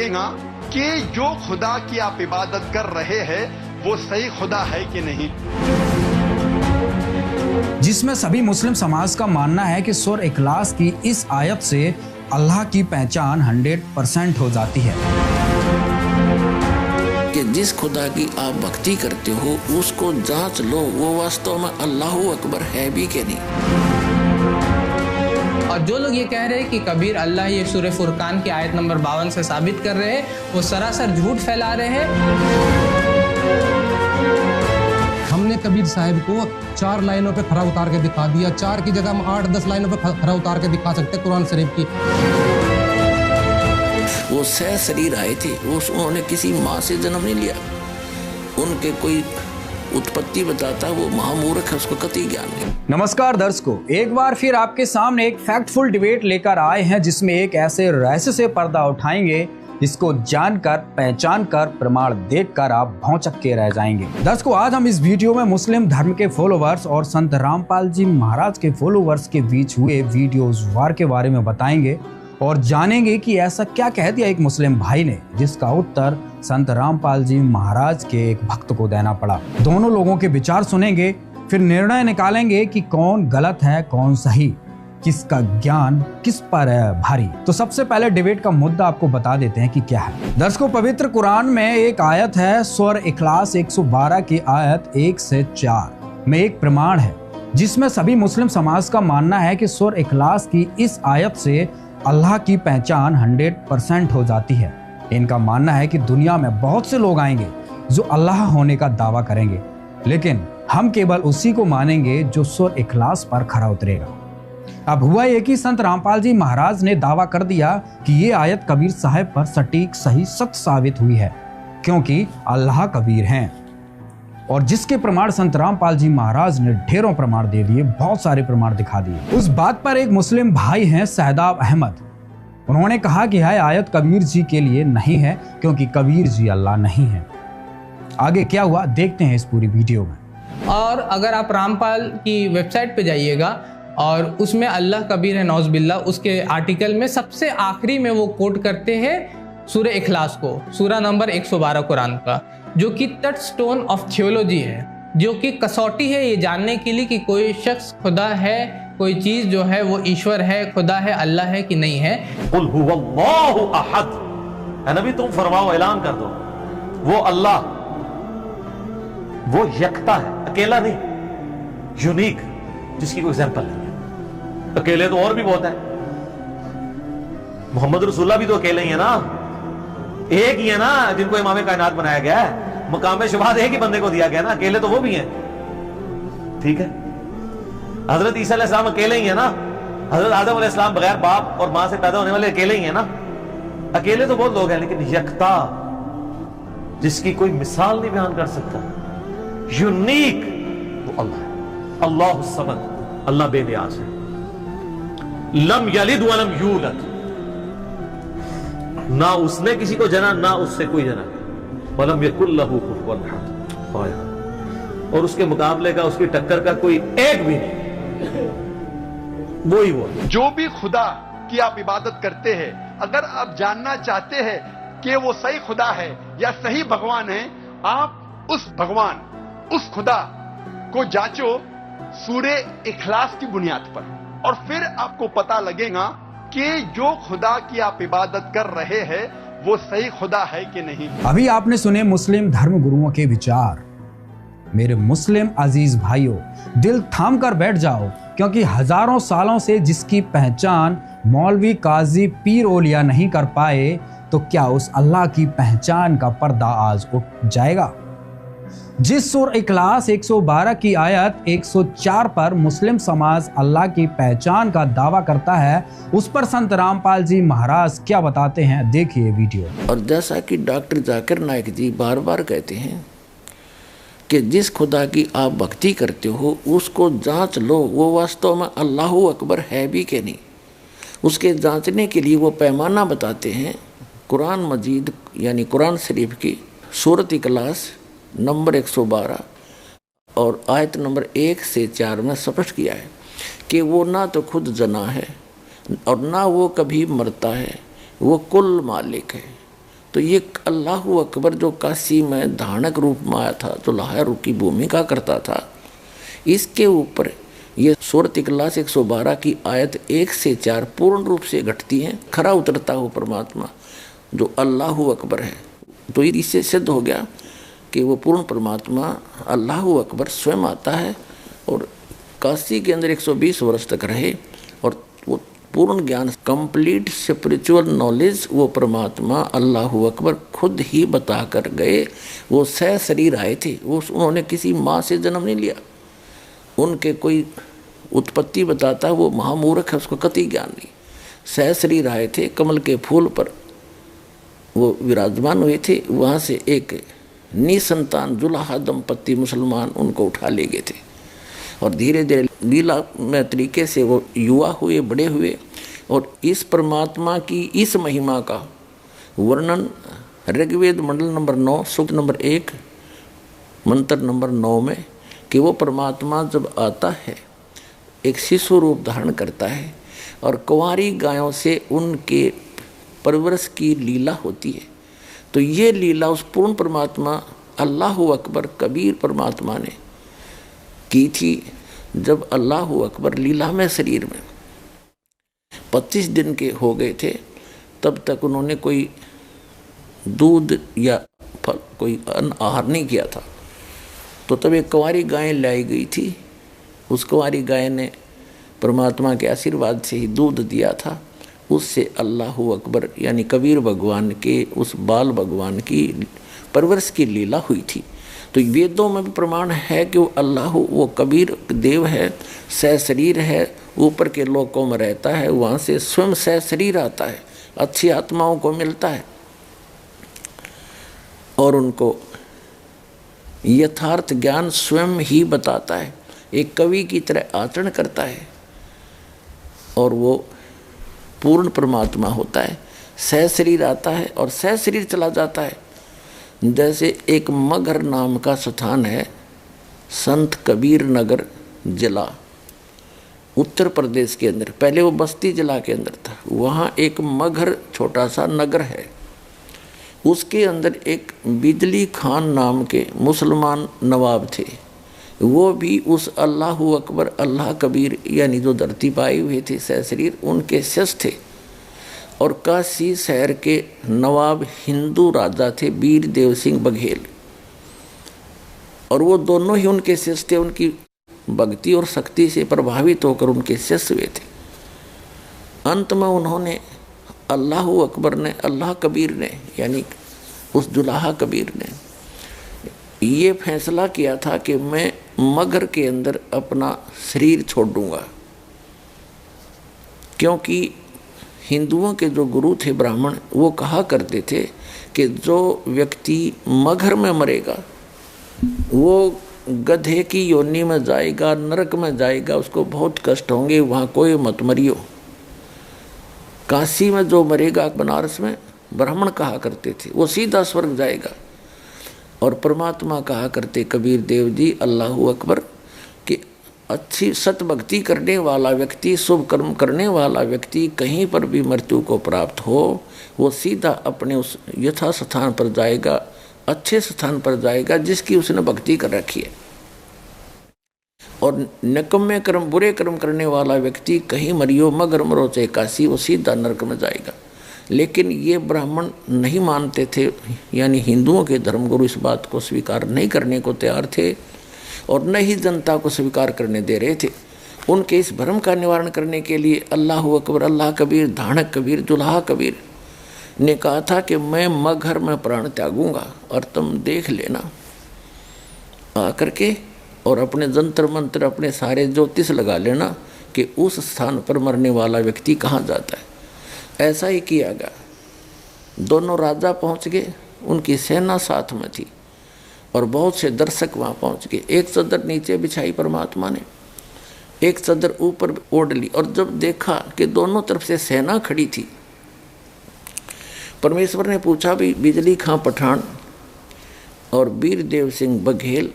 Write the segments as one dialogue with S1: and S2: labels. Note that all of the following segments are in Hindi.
S1: लगेगा कि जो खुदा की आप इबादत कर रहे हैं वो सही खुदा है कि नहीं।
S2: जिसमें सभी मुस्लिम समाज का मानना है कि सूरह इखलास की इस आयत से अल्लाह की पहचान 100% हो जाती है
S3: कि जिस खुदा की आप भक्ति करते हो उसको जांच लो वो वास्तव में अल्लाह अकबर है भी कि नहीं।
S4: और जो लोग ये कह रहे हैं कि कबीर अल्लाह ये सूरह फुरकान की आयत नंबर 52 से साबित कर रहे हैं, वो सरासर झूठ फैला रहे हैं।
S5: हमने कबीर साहब को 4 लाइनों पे खरा उतार के दिखा दिया, 4 की जगह हम 8-10 लाइनों पे खरा उतार के दिखा सकते हैं कुरान शरीफ की।
S3: वो सह शरीर आए थे, उन्होंने किसी माँ से जन्म नहीं लिया, उनके कोई उत्पत्ति बताता वो महामूर्ख है, उसको कतई ज्ञान नहीं।
S2: नमस्कार दर्शकों, एक बार फिर आपके सामने एक फैक्टफुल डिबेट लेकर आए हैं जिसमें एक ऐसे रहस्य से पर्दा उठाएंगे जिसको जानकर पहचान कर प्रमाण देखकर आप भौंचक के रह जाएंगे। दर्शकों, आज हम इस वीडियो में मुस्लिम धर्म के फॉलोवर्स और संत रामपाल जी महाराज के फॉलोवर्स के बीच हुए वीडियोज वार के बारे में बताएंगे और जानेंगे कि ऐसा क्या कह दिया एक मुस्लिम भाई ने जिसका उत्तर संत रामपाल जी महाराज के एक भक्त को देना पड़ा। दोनों लोगों के विचार सुनेंगे, फिर निर्णय निकालेंगे कि कौन गलत है कौन सही, किसका ज्ञान किस पर है भारी। तो सबसे पहले डिबेट का मुद्दा आपको बता देते हैं कि क्या है। दर्शकों, पवित्र कुरान में एक आयत है सूरह इखलास 112 की आयत 1 से 4 में एक प्रमाण है जिसमें सभी मुस्लिम समाज का मानना है कि सूरह इखलास की इस आयत से अल्लाह की पहचान 100% हो जाती है। इनका मानना है कि दुनिया में बहुत से लोग आएंगे जो अल्लाह होने का दावा करेंगे, लेकिन हम केवल उसी को मानेंगे जो सूरह इखलास पर खरा उतरेगा। अब हुआ ये कि संत रामपाल जी महाराज ने दावा कर दिया कि ये आयत कबीर साहब पर सटीक सही सत्य साबित हुई है क्योंकि अल्लाह कबीर हैं, और जिसके प्रमाण संत रामपाल जी महाराज ने ढेरों प्रमाण दे दिए, बहुत सारे प्रमाण दिखा दिए। उस बात पर एक मुस्लिम भाई हैं सहदाब अहमद, उन्होंने कहा कि यह आयत कबीर जी के लिए नहीं है क्योंकि कबीर जी अल्लाह नहीं है। आगे क्या हुआ देखते हैं इस पूरी वीडियो में।
S4: और अगर आप रामपाल की वेबसाइट पे जाइएगा और उसमें अल्लाह कबीर है नौज बिल्ला, उसके आर्टिकल में सबसे आखिरी में वो कोट करते हैं सूरह इखलास को, सूरा नंबर 112 कुरान का, जो कि टचस्टोन ऑफ थियोलॉजी है, जो कि कसौटी है ये जानने के लिए कि कोई शख्स खुदा है, कोई चीज जो है वो ईश्वर है, खुदा है, अल्लाह है कि नहीं है।
S6: कुल हुवल्लाहु अहद है नबी, तुम फरमाओ, ऐलान कर दो, वो अल्लाह, वो यकता है, अकेला नहीं, यूनिक, जिसकी कोई एग्जांपल नहीं है। अकेले तो और भी बहुत है, मोहम्मद रसूलुल्लाह भी तो अकेले ही है ना, एक ही है ना जिनको इमाम कायनात बनाया गया है, मकाम शुभात एक ही बंदे को दिया गया ना, अकेले तो वो भी हैं। ठीक है, हजरत ईसा अलैहिस्सलाम अकेले ही है ना, हजरत आदम अलैहिस्सलाम बगैर बाप और मां से पैदा होने वाले अकेले ही है ना, अकेले तो बहुत लोग हैं, लेकिन यकता जिसकी कोई मिसाल नहीं बयान कर सकता, यूनिक, वो अल्लाह है। अल्लाह समद, अल्लाह बेनियाज है। लम यलिद व लम यूलद, ना उसने किसी को जना ना उससे कोई जना, वलम यकुल लहू कुफुवन अहद, और उसके मुकाबले का, उसकी टक्कर का कोई एक भी नहीं, वही वो।
S1: जो भी खुदा की आप इबादत करते हैं, अगर आप जानना चाहते हैं कि वो सही खुदा है या सही भगवान है, आप उस भगवान, उस खुदा को जांचो सूरह इखलास की बुनियाद पर, और फिर आपको पता लगेगा कि जो खुदा की आप इबादत कर रहे हैं वो सही खुदा है कि नहीं।
S2: अभी आपने सुने मुस्लिम धर्म गुरुओं के विचार। मेरे मुस्लिम अजीज भाइयों, दिल थाम कर बैठ जाओ, क्योंकि हजारों सालों से जिसकी पहचान मौलवी, काजी, पीर, ओलिया नहीं कर पाए, तो क्या उस अल्लाह की पहचान का पर्दा आज उठ जाएगा। जिस सूरह इखलास 112 की आयत 104 पर मुस्लिम समाज अल्लाह की पहचान का दावा करता है, उस पर संत रामपाल जी महाराज क्या बताते हैं, देखिए वीडियो।
S3: और जैसा कि डॉक्टर जाकिर नाइक जी बार बार कहते हैं कि जिस खुदा की आप भक्ति करते हो उसको जांच लो, वो वास्तव में अल्लाह अकबर है भी कि नहीं। उसके जांचने के लिए वो पैमाना बताते हैं। कुरान मजीद यानी कुरान शरीफ की सूरत इखलास नंबर 112 और आयत नंबर 1 से 4 में स्पष्ट किया है कि वो ना तो खुद जना है और ना वो कभी मरता है, वो कुल मालिक है, तो ये अल्लाहू अकबर जो काशी में धानक रूप में आया था, जो लाहौर की भूमिका करता था, इसके ऊपर ये सूरत इखलास 112 की आयत 1 से 4 पूर्ण रूप से घटती हैं। खरा उतरता हो परमात्मा जो अल्लाहू अकबर है। तो इससे सिद्ध हो गया कि वो पूर्ण परमात्मा अल्लाहू अकबर स्वयं आता है और काशी के अंदर 120 वर्ष तक रहे और वो पूर्ण ज्ञान, कंप्लीट स्पिरिचुअल नॉलेज वो परमात्मा अल्लाहू अकबर खुद ही बता कर गए। वो सह शरीर आए थे, वो उन्होंने किसी माँ से जन्म नहीं लिया। उनके कोई उत्पत्ति बताता वो महामूर्ख है, उसको कति ज्ञान नहीं। सह शरीर आए थे, कमल के फूल पर वो विराजमान हुए थे। वहाँ से एक निसंतान जुलाहा दंपत्ति मुसलमान उनको उठा ले गए थे और धीरे धीरे लीला में तरीके से वो युवा हुए, बड़े हुए। और इस परमात्मा की इस महिमा का वर्णन ऋग्वेद मंडल नंबर 9 सूक्त नंबर 1 मंत्र नंबर 9 में कि वो परमात्मा जब आता है एक शिशु रूप धारण करता है और कुंवारी गायों से उनके परवरिश की लीला होती है। तो ये लीला उस पूर्ण परमात्मा अल्लाहू अकबर कबीर परमात्मा ने की थी। जब अल्लाहू अकबर लीला में शरीर में 25 दिन के हो गए थे, तब तक उन्होंने कोई दूध या फल, कोई अन्न आहार नहीं किया था। तो तब एक कुंवारी गाय लाई गई थी। उस कुंवारी गाय ने परमात्मा के आशीर्वाद से ही दूध दिया था। उससे अल्लाहू अकबर यानी कबीर भगवान के उस बाल भगवान की परवरिश की लीला हुई थी। तो वेदों में भी प्रमाण है कि वो अल्लाहू वो कबीर देव है, सह शरीर है, ऊपर के लोकों में रहता है, वहाँ से स्वयं सह शरीर आता है, अच्छी आत्माओं को मिलता है और उनको यथार्थ ज्ञान स्वयं ही बताता है। एक कवि की तरह आचरण करता है और वो पूर्ण परमात्मा होता है। सह शरीर आता है और सह शरीर चला जाता है। जैसे एक मगहर नाम का स्थान है, संत कबीर नगर जिला उत्तर प्रदेश के अंदर, पहले वो बस्ती जिला के अंदर था। वहाँ एक मगहर छोटा सा नगर है, उसके अंदर एक बिजली खान नाम के मुसलमान नवाब थे। वो भी उस अल्लाहू अकबर अल्लाह कबीर यानी जो धरती पाए हुए थे सह शरीर, उनके शिष्य थे। और काशी शहर के नवाब हिंदू राजा थे वीर देव सिंह बघेल, और वो दोनों ही उनके शिष्य थे। उनकी भक्ति और शक्ति से प्रभावित होकर उनके शिष्य हुए थे। अंत में उन्होंने अल्लाहू अकबर ने, अल्लाह कबीर ने यानी उस जुलाहा कबीर ने ये फैसला किया था कि मैं मगहर के अंदर अपना शरीर छोड़ दूंगा, क्योंकि हिंदुओं के जो गुरु थे ब्राह्मण, वो कहा करते थे कि जो व्यक्ति मगहर में मरेगा वो गधे की योनि में जाएगा, नरक में जाएगा, उसको बहुत कष्ट होंगे, वहाँ कोई मत मरियो। काशी में जो मरेगा, बनारस में ब्राह्मण कहा करते थे, वो सीधा स्वर्ग जाएगा। और परमात्मा कहा करते कबीर देव जी अल्लाहू अकबर कि अच्छी सत भक्ति करने वाला व्यक्ति, शुभ कर्म करने वाला व्यक्ति कहीं पर भी मृत्यु को प्राप्त हो, वो सीधा अपने उस यथा स्थान पर जाएगा, अच्छे स्थान पर जाएगा जिसकी उसने भक्ति कर रखी है। और निकम्मे कर्म, बुरे कर्म करने वाला व्यक्ति कहीं मरियो, मगर मरो चाहे काशी, वो सीधा नरक में जाएगा। लेकिन ये ब्राह्मण नहीं मानते थे, यानी हिंदुओं के धर्मगुरु इस बात को स्वीकार नहीं करने को तैयार थे और न ही जनता को स्वीकार करने दे रहे थे। उनके इस भ्रम का निवारण करने के लिए अल्लाहू अकबर अल्लाह कबीर, धानक कबीर, जुलाहा कबीर ने कहा था कि मैं मगहर में प्राण त्यागूंगा और तुम देख लेना आकर के, और अपने जंतर मंत्र, अपने सारे ज्योतिष लगा लेना कि उस स्थान पर मरने वाला व्यक्ति कहाँ जाता है। ऐसा ही किया गया। दोनों राजा पहुंच गए, उनकी सेना साथ में थी और बहुत से दर्शक वहाँ पहुंच गए। एक चादर नीचे बिछाई परमात्मा ने, एक चादर ऊपर ओढ़ ली, और जब देखा कि दोनों तरफ से सेना खड़ी थी, परमेश्वर ने पूछा भी बिजली खां पठान और वीर देव सिंह बघेल,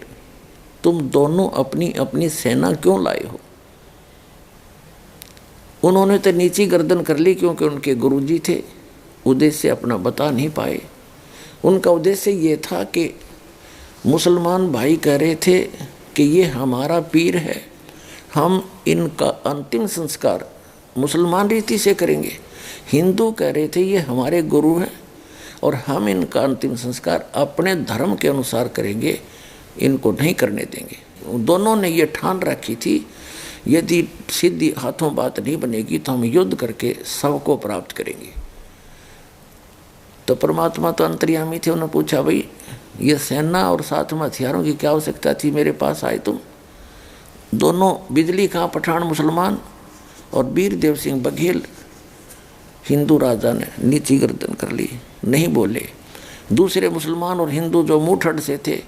S3: तुम दोनों अपनी अपनी सेना क्यों लाए हो? उन्होंने तो नीची गर्दन कर ली, क्योंकि उनके गुरुजी थे, उद्देश्य अपना बता नहीं पाए। उनका उद्देश्य ये था कि मुसलमान भाई कह रहे थे कि ये हमारा पीर है, हम इनका अंतिम संस्कार मुसलमान रीति से करेंगे। हिंदू कह रहे थे ये हमारे गुरु हैं और हम इनका अंतिम संस्कार अपने धर्म के अनुसार करेंगे, इनको नहीं करने देंगे। दोनों ने ये ठान रखी थी यदि सीधी हाथों बात नहीं बनेगी तो हम युद्ध करके सबको प्राप्त करेंगे। तो परमात्मा तो अंतर्यामी थे, उन्होंने पूछा भाई ये सेना और साथ में हथियारों की क्या आवश्यकता थी, मेरे पास आए तुम। दोनों बिजली खां पठान मुसलमान और वीरदेव सिंह बघेल हिंदू राजा ने नीची गर्दन कर ली, नहीं बोले। दूसरे मुसलमान और हिंदू जो मुठड़ से थे,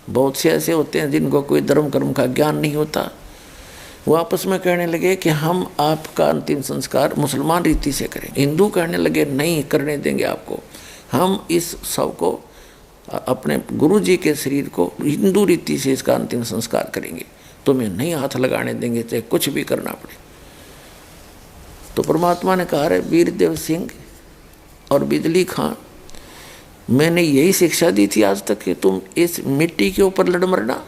S3: बहुत से ऐसे होते हैं जिनको कोई धर्म कर्म का ज्ञान नहीं होता, वो आपस में कहने लगे कि हम आपका अंतिम संस्कार मुसलमान रीति से करें। हिंदू कहने लगे नहीं करने देंगे आपको, हम इस सब को अपने गुरु जी के शरीर को हिंदू रीति से इसका अंतिम संस्कार करेंगे, तुम्हें नहीं हाथ लगाने देंगे चाहे कुछ भी करना पड़े। तो परमात्मा ने कहा, वीरदेव सिंह और बिजली खां, मैंने यही शिक्षा दी थी आज तक कि तुम इस मिट्टी के ऊपर लड़ मरना।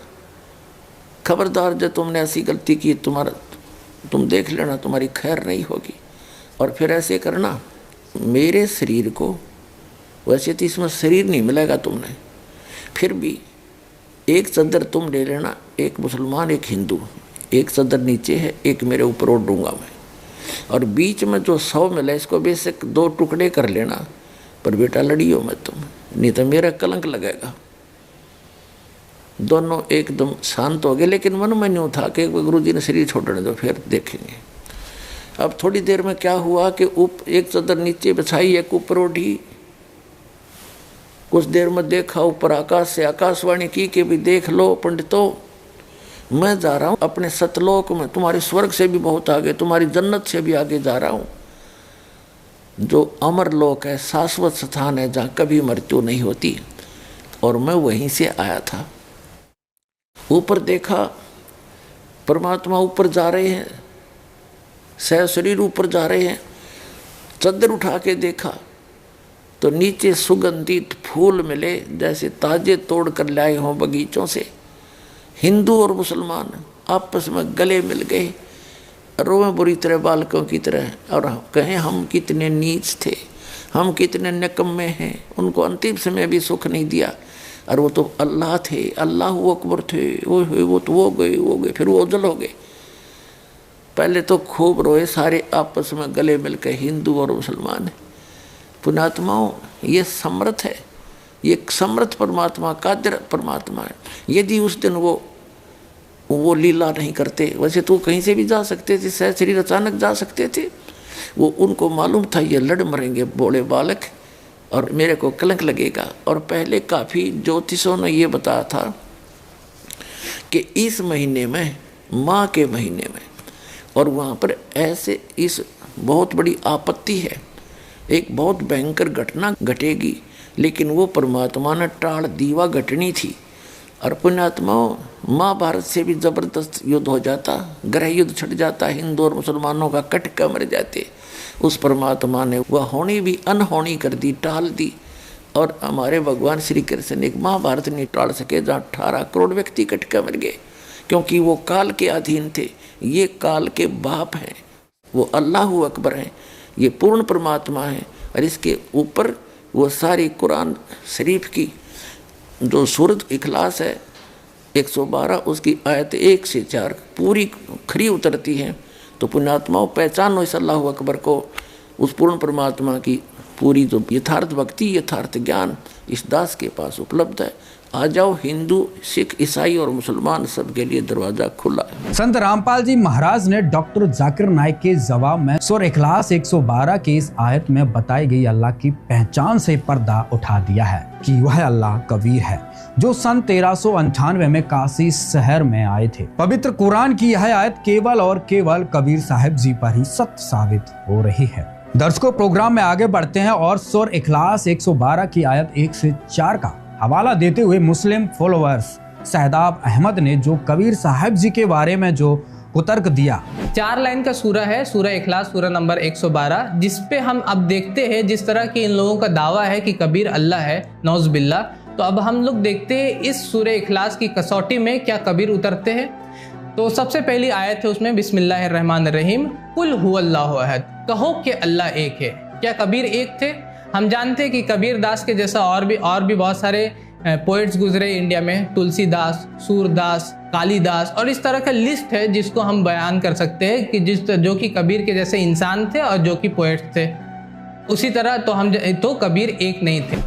S3: खबरदार जब तुमने ऐसी गलती की तुम देख लेना तुम्हारी खैर नहीं होगी। और फिर ऐसे करना, मेरे शरीर को, वैसे तो इसमें शरीर नहीं मिलेगा तुमने, फिर भी एक चद्दर तुम ले लेना, एक मुसलमान एक हिंदू, एक चद्दर नीचे है, एक मेरे ऊपर ओढ़ दूंगा मैं, और बीच में जो 100 मिला इसको बेशक 2 टुकड़े कर लेना, पर बेटा लड़ियो मत तुम, नहीं तो मेरा कलंक लगेगा। दोनों एकदम शांत हो गए, लेकिन मन में न्यूं था कि गुरु जी ने शरीर छोड़ने दो फिर देखेंगे। अब थोड़ी देर में क्या हुआ कि एक चद्दर नीचे बिछाई, एक ऊपर ओढ़ी। कुछ देर में देखा ऊपर आकाश से आकाशवाणी की कि भी देख लो पंडितों, मैं जा रहा हूँ अपने सतलोक में, तुम्हारे स्वर्ग से भी बहुत आगे, तुम्हारी जन्नत से भी आगे जा रहा हूँ, जो अमर लोक है, शाश्वत स्थान है जहाँ कभी मृत्यु नहीं होती। और मैं वहीं से आया था। ऊपर देखा परमात्मा ऊपर जा रहे हैं, सह शरीर ऊपर जा रहे हैं। चद्दर उठा के देखा तो नीचे सुगंधित फूल मिले जैसे ताजे तोड़ कर लाए हों बगीचों से। हिंदू और मुसलमान आपस में गले मिल गए, रोए बुरी तरह बालकों की तरह, और कहें हम कितने नीच थे, हम कितने निकम्मे हैं। उनको अंतिम समय भी सुख नहीं दिया, और वो तो अल्लाह थे, अल्लाह अकबर थे, वो तो वो गए, फिर वो ओझल हो गए। पहले तो खूब रोए सारे आपस में गले मिल के, हिंदू और मुसलमान। पुण्यात्माओं, ये समर्थ है, ये समर्थ परमात्मा, कादिर परमात्मा है। यदि उस दिन वो लीला नहीं करते, वैसे तो कहीं से भी जा सकते थे, सह शरीर अचानक जा सकते थे। वो उनको मालूम था ये लड़ मरेंगे बोले बालक, और मेरे को कलंक लगेगा। और पहले काफ़ी ज्योतिषों ने ये बताया था कि इस महीने में, माँ के महीने में, और वहाँ पर ऐसे इस बहुत बड़ी आपत्ति है, एक बहुत भयंकर घटना घटेगी, लेकिन वो परमात्मा ने टाल दीवा घटनी थी। और पुण्यात्माओं, महाभारत से भी जबरदस्त युद्ध हो जाता, ग्रह युद्ध छिड़ जाता, हिंदू और मुसलमानों का कटका मर जाते। उस परमात्मा ने वह होनी भी अनहोनी कर दी, टाल दी। और हमारे भगवान श्री कृष्ण एक महाभारत नहीं टाल सके जहाँ 18 करोड़ व्यक्ति कटका मर गए, क्योंकि वो काल के अधीन थे। ये काल के बाप हैं, वो अल्लाह अकबर हैं, ये पूर्ण परमात्मा है। और इसके ऊपर वो सारी कुरान शरीफ की जो सूरत इखलास है 112, उसकी आयत 1 से 4 पूरी खरी उतरती है। तो पुण्यात्माओं, पहचानो इस अल्लाह अकबर को, उस पूर्ण परमात्मा की पूरी जो यथार्थ भक्ति, यथार्थ ज्ञान इस दास के पास उपलब्ध है। आ जाओ, हिंदू, सिख, ईसाई और मुसलमान सबके लिए दरवाजा खुला है।
S2: संत रामपाल जी महाराज ने डॉक्टर जाकिर नाइक के जवाब में सूरह इखलास 112 के इस आयत में बताई गई अल्लाह की पहचान से पर्दा उठा दिया है कि वह अल्लाह कबीर है, जो सन 1398 में काशी शहर में आए थे। पवित्र कुरान की यह आयत केवल और केवल कबीर साहिब जी पर ही सत्य साबित हो रही है। दर्शकों, प्रोग्राम में आगे बढ़ते हैं और सूरह इखलास 112 की आयत 1 से 4 का हवाला देते हुए मुस्लिम फॉलोअर्स शहदाब अहमद ने जो कबीर साहब जी के बारे में जो कुतर्क दिया।
S4: 4 लाइन का सूरा है, सूरा इखलास, सूरा नंबर 112, जिस पे हम अब देखते हैं जिस तरह की इन लोगों का दावा है कि कबीर अल्लाह है, नौज़ बिल्लाह। तो अब हम लोग देखते हैं इस सूरा इखलास की कसौटी में क्या कबीर उतरते हैं। तो सबसे पहली आयत है उसमें, बिस्मिल्लाहिर्रहमानिर्रहीम, कुल हुवल्लाहु अहद, कहो कि अल्लाह एक है। क्या कबीर एक थे? हम जानते हैं कि कबीर दास के जैसा और भी बहुत सारे पोइट्स गुजरे इंडिया में, तुलसीदास, सूरदास, कालिदास, और इस तरह का लिस्ट है जिसको हम बयान कर सकते हैं कि जो कि कबीर के जैसे इंसान थे और जो कि पोइट्स थे। उसी तरह तो कबीर एक नहीं थे।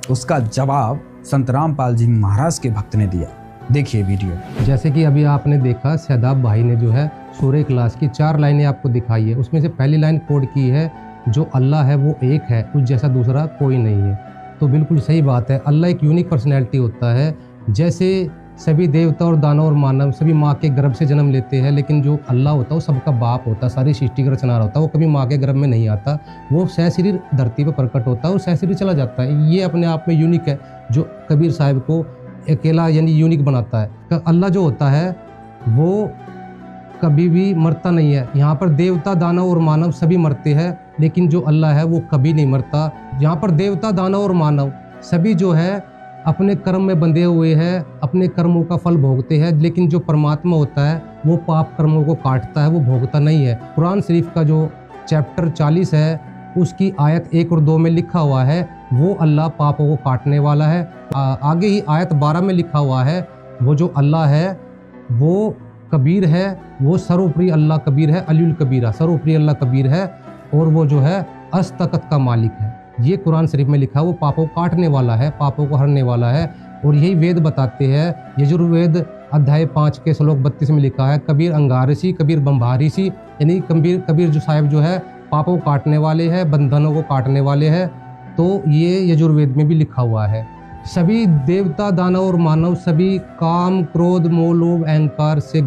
S2: उसका जवाब संत रामपाल जी महाराज के भक्त ने दिया। देखिए वीडियो।
S5: जैसे कि अभी आपने देखा शहदाब भाई ने जो है सूरह इखलास की 4 लाइनें आपको दिखाई है, उसमें से पहली लाइन कोड की है, जो अल्लाह है वो एक है, उस जैसा दूसरा कोई नहीं है। तो बिल्कुल सही बात है, अल्लाह एक यूनिक पर्सनैलिटी होता है। जैसे सभी देवता और दानव और मानव सभी माँ के गर्भ से जन्म लेते हैं, लेकिन जो अल्लाह होता है वो सबका बाप होता है, सारी सृष्टि का रचनार होता है। वो कभी माँ के गर्भ में नहीं आता, वो सहशरीर धरती पर प्रकट होता है और सहशरीर चला जाता है। ये अपने आप में यूनिक है, जो कबीर साहिब को अकेला यानी यूनिक बनाता है। अल्लाह जो होता है वो कभी भी मरता नहीं है। यहाँ पर देवता दानव और मानव सभी मरते हैं, लेकिन जो अल्लाह है वो कभी नहीं मरता। यहाँ पर देवता दानव और मानव सभी जो है अपने कर्म में बंधे हुए हैं, अपने कर्मों का फल भोगते हैं, लेकिन जो परमात्मा होता है वो पाप कर्मों को काटता है, वो भोगता नहीं है। कुरान शरीफ का जो चैप्टर 40 है उसकी आयत 1 और 2 में लिखा हुआ है वो अल्लाह पापों को काटने वाला है। आगे ही आयत 12 में लिखा हुआ है वो जो अल्लाह है वो कबीर है, वो सर्वोपरि अल्लाह कबीर है, अलीउल कबीरा, सर्वोपरि अल्लाह कबीर है, और वो जो है अस्तकत का मालिक है। ये कुरान शरीफ में लिखा है, वो पापों को काटने वाला है, पापों को हरने वाला है। और यही वेद बताते हैं, यजुर्वेद अध्याय 5 के श्लोक 32 में लिखा है, कबीर अंगारसी, कबीर बम्भारिसी, यानी कबीर जो साहिब जो है पापों को काटने वाले हैं, बंधनों को काटने वाले हैं। तो ये यजुर्वेद में भी लिखा हुआ है। सभी देवता दानव और मानव सभी काम क्रोध मोह लोभ अहंकार से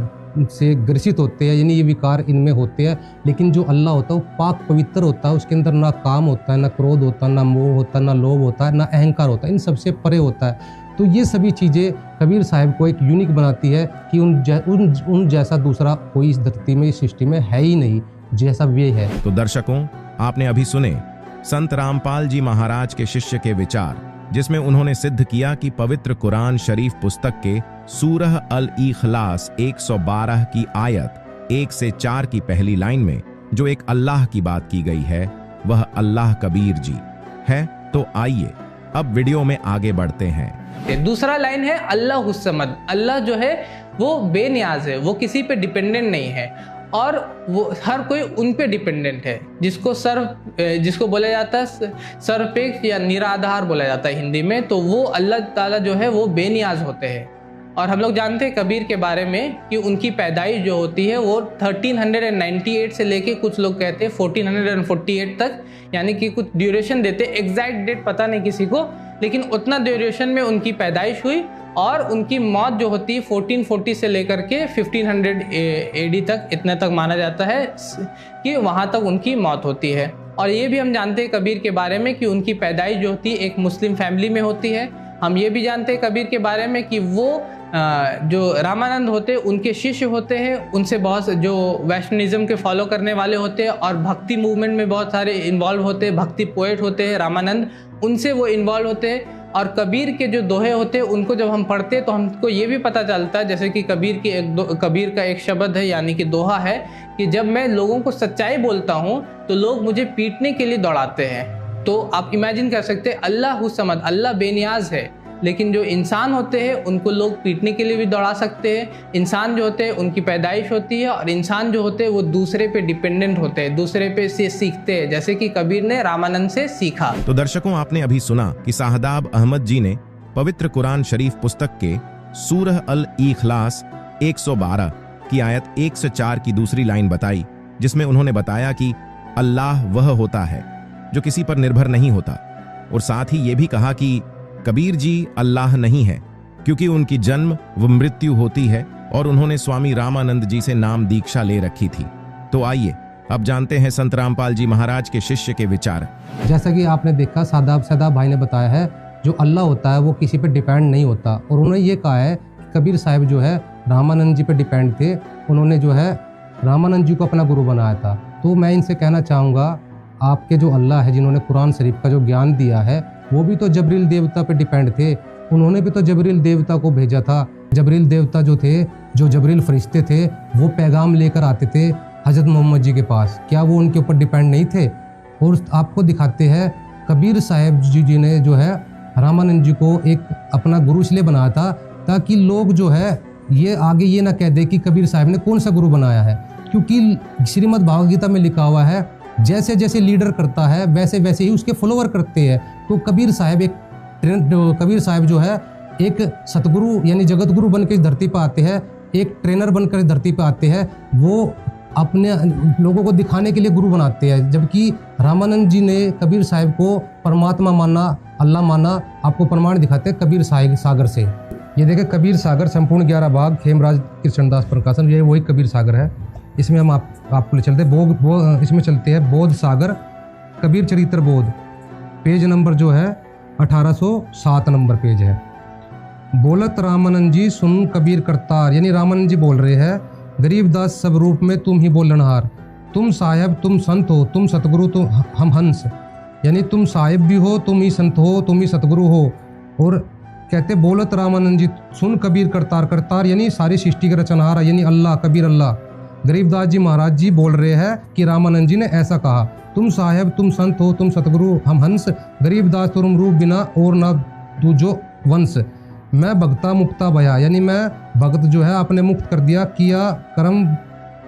S5: ग्रसित होते हैं, यानी ये विकार इनमें होते हैं। लेकिन जो अल्लाह होता है वो पाक पवित्र होता है, उसके अंदर ना काम होता है, ना क्रोध होता है, ना मोह होता है, ना लोभ होता है, ना अहंकार होता है, इन सबसे परे होता है। तो ये सभी चीज़ें कबीर साहिब को एक यूनिक बनाती है कि उन जैसा दूसरा कोई इस धरती में, इस सृष्टि में है ही नहीं जैसा वे है।
S7: तो दर्शकों, आपने अभी सुने संत रामपाल जी महाराज के शिष्य के विचार, जिसमें उन्होंने सिद्ध किया कि पवित्र कुरान शरीफ पुस्तक के सूरह अल इखलास 112 की आयत 1 से 4 की पहली लाइन में जो एक अल्लाह की बात की गई है वह अल्लाह कबीर जी है। तो आइए अब वीडियो में आगे बढ़ते हैं।
S4: दूसरा लाइन है अल्लाह हुस्समद, अल्लाह जो है वो बेनियाज है, वो किसी पे डिपेंडेंट नहीं है और वो हर कोई उन पे डिपेंडेंट है, जिसको बोला जाता है सर्वपेक्ष या निराधार बोला जाता है हिंदी में। तो वो अल्लाह ताला जो है वो बेनियाज होते हैं। और हम लोग जानते हैं कबीर के बारे में कि उनकी पैदाइश जो होती है वो 1398 से लेके कुछ लोग कहते हैं 1448 तक, यानी कि कुछ ड्यूरेशन देते, एग्जैक्ट डेट पता नहीं किसी को, लेकिन उतना ड्यूरेशन में उनकी पैदाइश हुई और उनकी मौत जो होती है 1440 से लेकर के 1500 AD तक, इतने तक माना जाता है कि वहाँ तक उनकी मौत होती है। और ये भी हम जानते हैं कबीर के बारे में कि उनकी पैदाइश जो होती है एक मुस्लिम फैमिली में होती है। हम ये भी जानते हैं कबीर के बारे में कि वो जो रामानंद होते हैं उनके शिष्य होते हैं, उनसे बहुत जो वैष्णविज्म के फॉलो करने वाले होते हैं और भक्ति मूवमेंट में बहुत सारे इन्वॉल्व होते हैं, भक्ति पोएट होते हैं रामानंद, उनसे वो इन्वॉल्व होते हैं। और कबीर के जो दोहे होते हैं उनको जब हम पढ़ते हैं तो हमको ये भी पता चलता है, जैसे कि कबीर का एक शब्द है यानी कि दोहा है कि जब मैं लोगों को सच्चाई बोलता हूँ तो लोग मुझे पीटने के लिए दौड़ाते हैं। तो आप इमेजिन कर सकते हैं अल्लाह हुस्समद, अल्लाह बेनियाज है, लेकिन जो इंसान होते हैं उनको लोग पीटने के लिए भी दौड़ा सकते हैं। इंसान जो होते हैं उनकी पैदाइश होती है और इंसान जो होते हैं वो दूसरे पे डिपेंडेंट होते हैं, दूसरे पे से सीखते हैं, जैसे कि कबीर ने रामानंद से सीखा।
S7: तो दर्शकों, आपने अभी सुना कि शाहदाब अहमद जी ने पवित्र कुरान शरीफ पुस्तक के सूरह अल इखलास 112 की आयत 1 से 4 की दूसरी लाइन बताई, जिसमें उन्होंने बताया कि अल्लाह वह होता है जो किसी पर निर्भर नहीं होता, और साथ ही ये भी कहा कि कबीर जी अल्लाह नहीं है क्योंकि उनकी जन्म व मृत्यु होती है और उन्होंने स्वामी रामानंद जी से नाम दीक्षा ले रखी थी। तो आइए अब जानते हैं संत रामपाल जी महाराज के शिष्य के विचार।
S5: जैसा कि आपने देखा शाहदाब भाई ने बताया है, जो अल्लाह होता है वो किसी पे डिपेंड नहीं होता, और उन्होंने ये कहा है कबीर साहिब जो है रामानंद जी पे डिपेंड थे, उन्होंने जो है रामानंद जी को अपना गुरु बनाया था। तो मैं इनसे कहना चाहूँगा, आपके जो अल्लाह है जिन्होंने कुरान शरीफ का जो ज्ञान दिया है, वो भी तो जबरील देवता पे डिपेंड थे, उन्होंने भी तो जबरील देवता को भेजा था। जबरील देवता जो थे, जो जबरील फरिश्ते थे, वो पैगाम लेकर आते थे हज़रत मोहम्मद जी के पास, क्या वो उनके ऊपर डिपेंड नहीं थे? और आपको दिखाते हैं कबीर साहब जी ने जो है रामानंद जी को एक अपना गुरु इसलिए बनाया था ताकि लोग जो है ये आगे ये ना कह दे कि कबीर साहब ने कौन सा गुरु बनाया है, क्योंकि श्रीमद् भागवत गीता में लिखा हुआ है जैसे जैसे लीडर करता है वैसे वैसे ही उसके फॉलोअर करते हैं। तो कबीर साहब जो है एक सतगुरु यानी जगत गुरु बनकर धरती पर आते हैं, एक ट्रेनर बनकर धरती पर आते हैं, वो अपने लोगों को दिखाने के लिए गुरु बनाते हैं। जबकि रामानंद जी ने कबीर साहब को परमात्मा माना, अल्लाह माना। आपको प्रमाण दिखाते हैं कबीर सागर से। ये देखें कबीर सागर संपूर्ण 11 भाग, खेमराज कृष्णदास प्रकाशन, ये वही कबीर सागर है। इसमें हम आपको ले चलते हैं इसमें चलते हैं बोध सागर, कबीर चरित्र बोध, पेज नंबर जो है 1807 नंबर पेज है। बोलत रामानंद जी सुन कबीर करतार, यानी रामानंद जी बोल रहे हैं, गरीबदास सब रूप में तुम ही बोलनहार, तुम साहेब तुम संत हो, तुम सतगुरु तुम हम हंस, यानी तुम साहिब भी हो, तुम ही संत हो, तुम ही सतगुरु हो। और कहते बोलत रामानंद जी सुन कबीर करतार, करतार यानी सारी सृष्टि के रचनहार, यानी अल्लाह, कबीर अल्लाह। गरीबदास जी महाराज जी बोल रहे हैं कि रामानंद जी ने ऐसा कहा, तुम साहेब तुम संत हो, तुम सतगुरु हम हंस, गरीबदास तुम रूप बिना और ना दूजो वंश, मैं भक्ता मुक्ता भया, यानी मैं भक्त जो है आपने मुक्त कर दिया, किया कर्म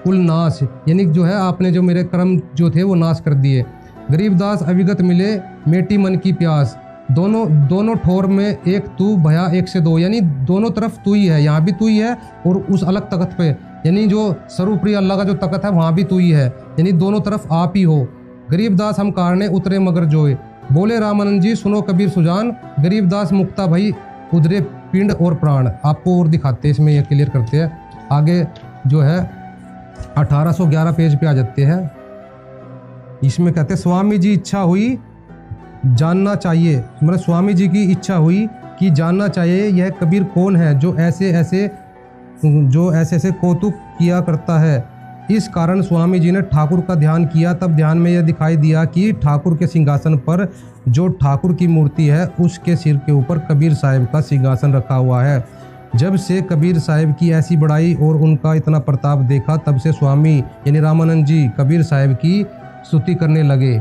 S5: कुल नाश, यानी जो है आपने जो मेरे कर्म जो थे वो नाश कर दिए। गरीबदास अविगत मिले मेटी मन की प्यास, दोनों ठोर में एक तू भया एक से दो, यानी दोनों तरफ तू ही है, यहाँ भी तू ही है और उस अलग तख्त पे, यानी जो सर्वप्रिय अल्लाह का जो तख्त है वहाँ भी तू ही है, यानी दोनों तरफ आप ही हो। गरीबदास हम कारणे उतरे मगर जोए, बोले रामानंद जी सुनो कबीर सुजान, गरीबदास मुक्ता भई उधरे पिंड और प्राण। आपको और दिखाते हैं, इसमें ये क्लियर करते हैं। आगे जो है 1811 पेज पे आ जाते हैं। इसमें कहते हैं स्वामी जी इच्छा हुई जानना चाहिए, मतलब स्वामी जी की इच्छा हुई कि जानना चाहिए यह कबीर कौन है जो ऐसे ऐसे कौतुक किया करता है। इस कारण स्वामी जी ने ठाकुर का ध्यान किया, तब ध्यान में यह दिखाई दिया कि ठाकुर के सिंहासन पर जो ठाकुर की मूर्ति है उसके सिर के ऊपर कबीर साहिब का सिंहासन रखा हुआ है। जब से कबीर साहिब की ऐसी बड़ाई और उनका इतना प्रताप देखा, तब से स्वामी यानी रामानंद जी कबीर साहिब की स्तुति करने लगे।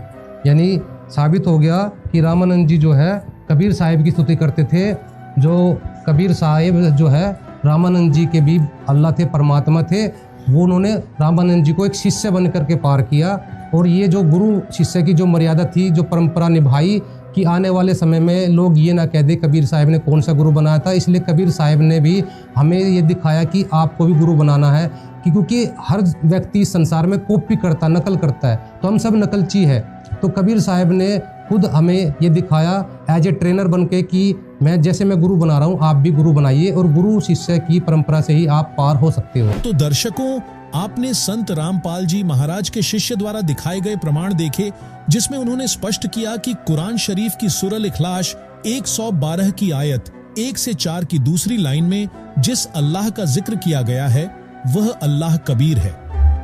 S5: यानी साबित हो गया कि रामानंद जी जो है कबीर साहिब की स्तुति करते थे। जो कबीर साहिब जो है रामानंद जी के भी अल्लाह थे, परमात्मा थे, वो उन्होंने रामानंद जी को एक शिष्य बन करके पार किया। और ये जो गुरु शिष्य की जो मर्यादा थी, जो परंपरा निभाई कि आने वाले समय में लोग ये ना कह दे कबीर साहिब ने कौन सा गुरु बनाया था, इसलिए कबीर साहिब ने भी हमें ये दिखाया कि आपको भी गुरु बनाना है, क्योंकि हर व्यक्ति संसार में कॉपी करता, नकल करता है, तो हम सब नकलची है। तो कबीर साहिब ने खुद हमें ये दिखाया एज ए ट्रेनर बन के कि जैसे मैं गुरु बना रहा हूँ, आप भी गुरु बनाइए, और गुरु शिष्य की परंपरा से ही आप पार हो सकते हो।
S8: तो दर्शकों, आपने संत रामपाल जी महाराज के शिष्य द्वारा दिखाए गए प्रमाण देखे, जिसमें उन्होंने स्पष्ट किया कि कुरान शरीफ की सूरह इखलास 112 की आयत 1 से 4 की दूसरी लाइन में जिस अल्लाह का जिक्र किया गया है वह अल्लाह कबीर है,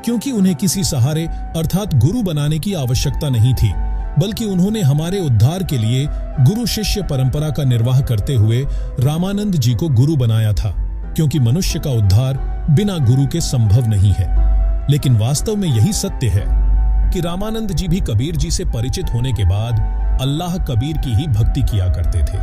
S8: क्योंकि उन्हें किसी सहारे अर्थात गुरु बनाने की आवश्यकता नहीं थी, बल्कि उन्होंने हमारे उद्धार के लिए गुरु शिष्य परंपरा का निर्वाह करते हुए रामानंद जी को गुरु बनाया था, क्योंकि मनुष्य का उद्धार बिना गुरु के संभव नहीं है। लेकिन वास्तव में यही सत्य है कि रामानंद जी भी कबीर जी से परिचित होने के बाद अल्लाह कबीर की ही भक्ति किया करते थे।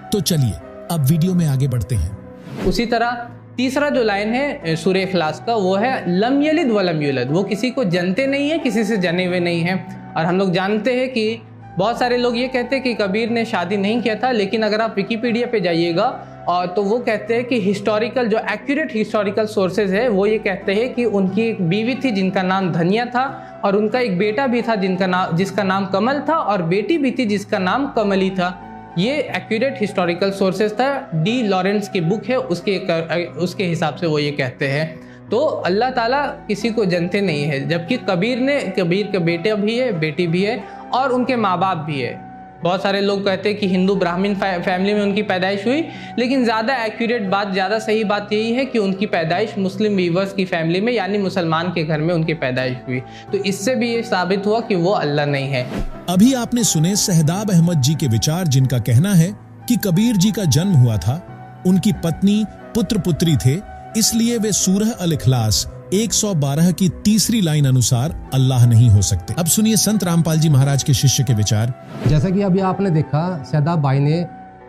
S8: तो चलिए अब वीडियो में आगे बढ़ते हैं।
S4: उसी तरह तीसरा जो लाइन है सूरह इखलास का, वो है लम यलिद वलम यूलद, वो किसी को जनते नहीं है, किसी से जने हुए नहीं है। और हम लोग जानते हैं कि बहुत सारे लोग ये कहते हैं कि कबीर ने शादी नहीं किया था, लेकिन अगर आप विकिपीडिया पे जाइएगा और तो वो कहते हैं कि हिस्टोरिकल जो एक्यूरेट हिस्टोरिकल सोर्सेज है वो ये कहते हैं कि उनकी एक बीवी थी जिनका नाम धनिया था, और उनका एक बेटा भी था जिसका नाम कमल था, और बेटी भी थी जिसका नाम कमली था। ये एक्यूरेट हिस्टोरिकल सोर्सेज था, डी लॉरेंस की बुक है, उसके हिसाब से वो ये कहते हैं। तो अल्लाह ताला किसी को जनते नहीं है, जबकि कबीर के बेटे भी है, बेटी भी है, और उनके माँ बाप भी है। बहुत सारे लोग कहते हैं कि हिंदू ब्राह्मण फैमिली में उनकी पैदाइश हुई, लेकिन ज़्यादा एक्यूरेट बात, ज़्यादा सही बात यही है कि उनकी पैदाइश मुस्लिम वीवर्स की फैमिली में यानी मुसलमान के घर में उनकी पैदाइश हुई। तो इससे भी ये साबित हुआ कि वो अल्लाह नहीं है।
S8: अभी आपने सुने सहदाब अहमद जी के विचार, जिनका कहना है कि कबीर जी का जन्म हुआ था, उनकी पत्नी पुत्र पुत्री थे, इसलिए वे सूरह अल इखलास 112 की तीसरी लाइन अनुसार अल्लाह नहीं हो सकते। अब सुनिए संत रामपाल जी महाराज के शिष्य के विचार।
S5: जैसा कि अभी आपने देखा, सहदाब भाई ने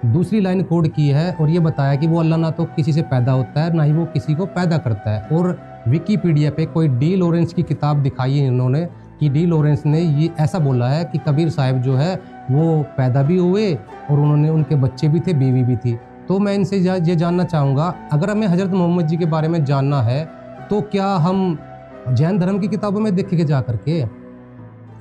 S5: दूसरी लाइन कोड की है और ये बताया कि वो अल्लाह ना तो किसी से पैदा होता है, ना ही वो किसी को पैदा करता है। और विकीपीडिया पे कोई डी लॉरेंस की किताब दिखाई है इन्होंने कि डी लॉरेंस ने ये ऐसा बोला है कि कबीर साहब जो है वो पैदा भी हुए और उन्होंने उनके बच्चे भी थे, बीवी भी थी। तो मैं इनसे ये जानना चाहूँगा, अगर हमें हज़रत मोहम्मद जी के बारे में जानना है तो क्या हम जैन धर्म की किताबों में देखेंगे जा करके?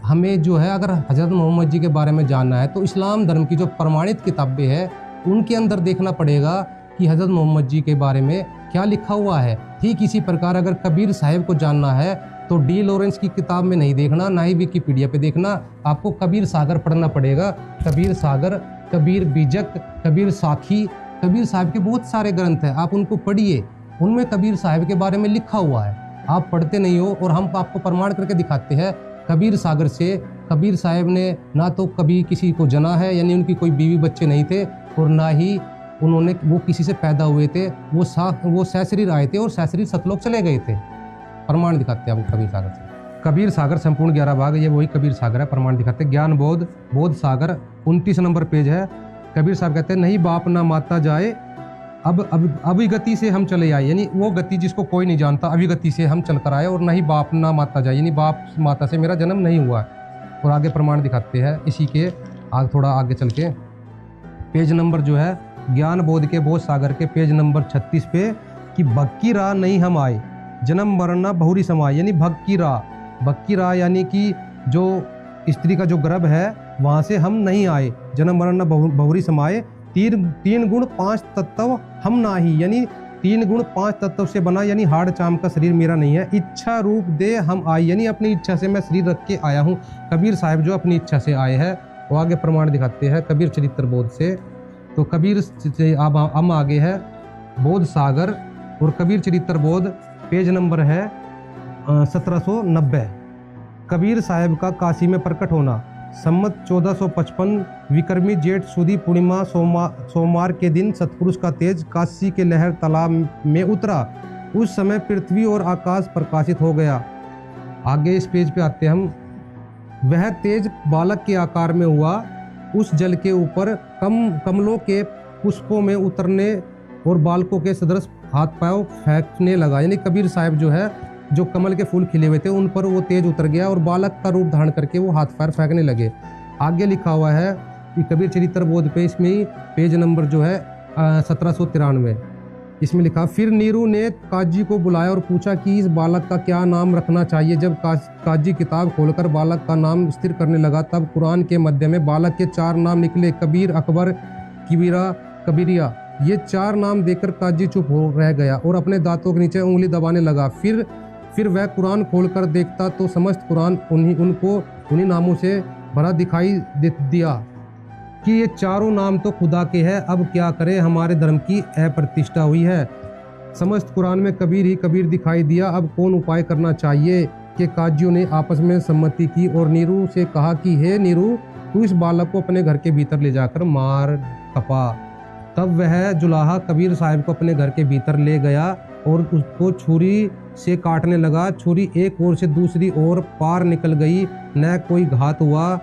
S5: हमें जो है अगर हज़रत मोहम्मद जी के बारे में जानना है तो इस्लाम धर्म की जो प्रमाणित किताबें हैं उनके अंदर देखना पड़ेगा कि हज़रत मोहम्मद जी के बारे में क्या लिखा हुआ है। ठीक इसी प्रकार अगर कबीर साहिब को जानना है तो डी लॉरेंस की किताब में नहीं देखना, ना ही विकीपीडिया पे देखना, आपको कबीर सागर पढ़ना पड़ेगा। कबीर सागर, कबीर बीजक, कबीर साखी, कबीर साहब के बहुत सारे ग्रंथ हैं, आप उनको पढ़िए, उनमें कबीर साहब के बारे में लिखा हुआ है। आप पढ़ते नहीं हो और हम आपको प्रमाण करके दिखाते हैं कबीर सागर से। कबीर साहब ने ना तो कभी किसी को जना है, यानी उनकी कोई बीवी बच्चे नहीं थे, और ना ही उन्होंने वो किसी से पैदा हुए थे। वो सहशरीर आए थे और सहशरीर सतलोक चले गए थे। प्रमाण दिखाते हैं आपको कबीर सागर से। कबीर सागर संपूर्ण 11 भाग, ये वही कबीर सागर है, प्रमाण दिखाते हैं। ज्ञान बोध, बोध सागर 29 नंबर पेज है। कबीर साहब कहते हैं नहीं बाप ना माता जाए, अब अभिगति से हम चले आए, यानी वो गति जिसको कोई नहीं जानता, अभिगति से हम चल कर आए, और नहीं बाप ना माता जाए, यानी बाप माता से मेरा जन्म नहीं हुआ। और आगे प्रमाण दिखाते हैं इसी के थोड़ा आगे चल के पेज नंबर जो है ज्ञान बोध के बोध सागर के पेज नंबर 36 पे कि भग की राह नहीं हम आए, जन्म मरना बहुरी समाए, यानी भग की राह यानी कि जो स्त्री का जो गर्भ है वहाँ से हम नहीं आए, जन्म मरना बहुरी समाए। तीन गुण 5 तत्व हम ना ही, यानी 3 गुण 5 तत्व से बना, यानी हाड़ चाम का शरीर मेरा नहीं है। इच्छा रूप दे हम आए, यानी अपनी इच्छा से मैं शरीर रख के आया हूँ। कबीर साहब जो अपनी इच्छा से आए हैं, वो आगे प्रमाण दिखाते हैं कबीर चरित्र बोध से। तो कबीर से अब हम आगे है बोध सागर और कबीर चरित्र बोध, पेज नंबर है 1790। कबीर साहब का काशी में प्रकट होना। सम्मत 1455 विक्रमी जेठ सुदी पूर्णिमा सोमवार के दिन सतपुरुष का तेज काशी के लहर तालाब में उतरा। उस समय पृथ्वी और आकाश प्रकाशित हो गया। आगे इस पेज पे आते हम। वह तेज बालक के आकार में हुआ, उस जल के ऊपर कमलों के पुष्पों में उतरने और बालकों के सदृश हाथ पाँव फेंकने लगा। यानी कबीर साहब जो है, जो कमल के फूल खिले हुए थे उन पर वो तेज उतर गया और बालक का रूप धारण करके वो हाथ पैर फेंकने लगे। आगे लिखा हुआ है कि कबीर चरित्र बोध पे, इसमें ही पेज नंबर जो है 1793, इसमें लिखा फिर नीरू ने काजी को बुलाया और पूछा कि इस बालक का क्या नाम रखना चाहिए। जब काजी किताब खोलकर बालक का नाम स्थिर करने लगा तब कुरान के मध्य में बालक के 4 नाम निकले, कबीर, अकबर, किबीरा, कबीरिया। ये 4 नाम देकर काजी चुप हो रह गया और अपने दांतों के नीचे उंगली दबाने लगा। फिर वह कुरान खोलकर देखता तो समस्त कुरान उन्हीं नामों से भरा दिखाई दिया कि ये चारों नाम तो खुदा के हैं। अब क्या करें, हमारे धर्म की अप्रतिष्ठा हुई है। समस्त कुरान में कबीर ही कबीर दिखाई दिया। अब कौन उपाय करना चाहिए? कि काजियों ने आपस में सम्मति की और नीरू से कहा कि हे नीरू, तू इस बालक को अपने घर के भीतर ले जाकर मार खपा। तब वह जुलाहा कबीर साहब को अपने घर के भीतर ले गया और उसको छुरी से काटने लगा। छुरी एक ओर से दूसरी ओर पार निकल गई, न कोई घात हुआ।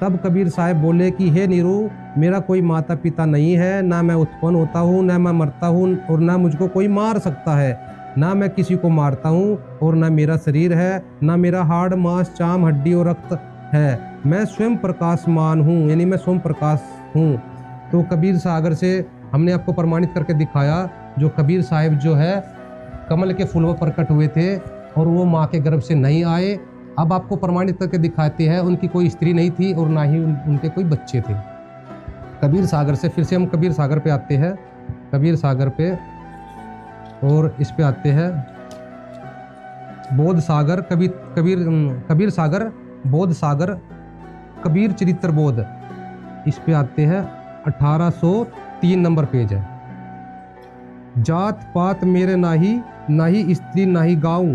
S5: तब कबीर साहब बोले कि हे नीरू, मेरा कोई माता पिता नहीं है, ना मैं उत्पन्न होता हूँ, न मैं मरता हूँ और न मुझको कोई मार सकता है, ना मैं किसी को मारता हूँ और न मेरा शरीर है, ना मेरा हाड़ मांस चाम हड्डी और रक्त है। मैं स्वयं प्रकाशमान हूँ, यानी मैं स्वयं प्रकाश हूँ। तो कबीर सागर से हमने आपको प्रमाणित करके दिखाया, जो कबीर साहब जो है कमल के फूल पर प्रकट हुए थे और वो माँ के गर्भ से नहीं आए। अब आपको प्रमाणित करके दिखाते हैं उनकी कोई स्त्री नहीं थी और ना ही उनके कोई बच्चे थे। कबीर सागर से फिर से हम कबीर सागर पे आते हैं, कबीर सागर पे, और इस पे आते हैं बोध सागर, कबीर सागर, बोध सागर, कबीर चरित्र बोध। इस पे आते हैं 1803 नंबर पेज है। जात पात मेरे नाही, नाही स्त्री नाही गाऊं,